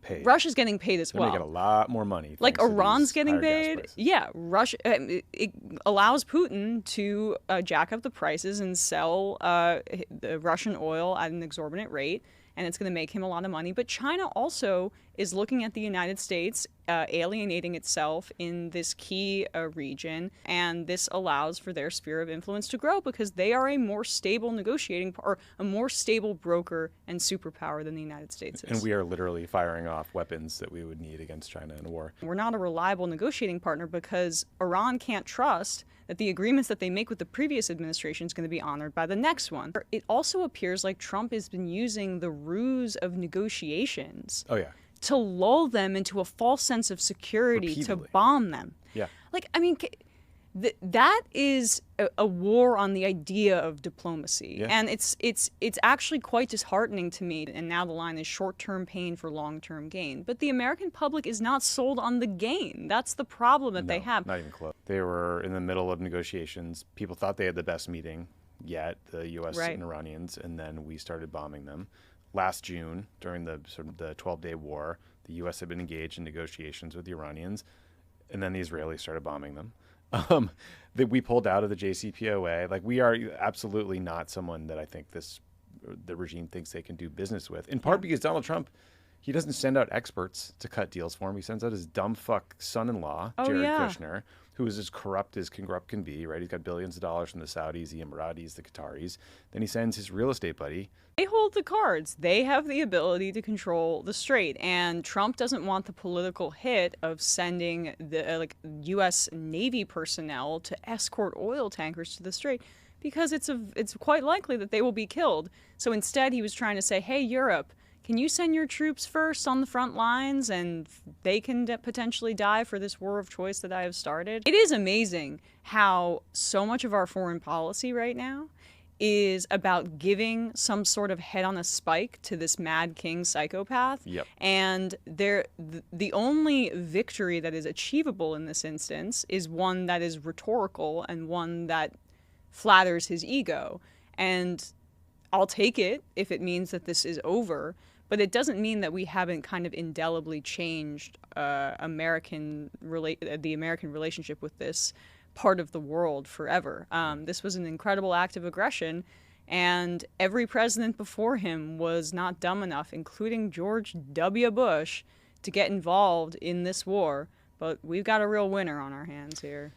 paid. Russia's getting paid as well. They're making a lot more money. Like Iran's getting paid. Prices. Yeah, Russia. It allows Putin to jack up the prices and sell the Russian oil at an exorbitant rate, and it's going to make him a lot of money. But China also is looking at the United States alienating itself in this key region, and this allows for their sphere of influence to grow because they are a more stable negotiating or a more stable broker and superpower than the United States is. And we are literally firing off weapons that we would need against China in a war. We're not a reliable negotiating partner because Iran can't trust that the agreements that they make with the previous administration is going to be honored by the next one. It also appears like Trump has been using the ruse of negotiations to lull them into a false sense of security, repeatedly. To bomb them. Yeah. Like, I mean, that is a war on the idea of diplomacy. Yeah. And it's actually quite disheartening to me. And now the line is short-term pain for long-term gain. But the American public is not sold on the gain. That's the problem that they have. Not even close. They were in the middle of negotiations. People thought they had the best meeting yet, the U.S. and Iranians, and then we started bombing them. Last June, during the 12-day war, the U.S. had been engaged in negotiations with the Iranians, and then the Israelis started bombing them. That we pulled out of the JCPOA. Like, we are absolutely not someone that I think the regime thinks they can do business with. In part because Donald Trump, he doesn't send out experts to cut deals for him. He sends out his dumb fuck son-in-law, Jared Kushner, who is as corrupt as corrupt can be, right? He's got billions of dollars from the Saudis, the Emiratis, the Qataris. Then he sends his real estate buddy. They hold the cards. They have the ability to control the strait. And Trump doesn't want the political hit of sending the U.S. Navy personnel to escort oil tankers to the strait because it's quite likely that they will be killed. So instead, he was trying to say, hey, Europe, can you send your troops first on the front lines and they can potentially die for this war of choice that I have started? It is amazing how so much of our foreign policy right now is about giving some sort of head on a spike to this mad king psychopath. Yep. And the only victory that is achievable in this instance is one that is rhetorical and one that flatters his ego. And I'll take it if it means that this is over. But it doesn't mean that we haven't kind of indelibly changed the American relationship with this part of the world forever. This was an incredible act of aggression, and every president before him was not dumb enough, including George W. Bush, to get involved in this war. But we've got a real winner on our hands here.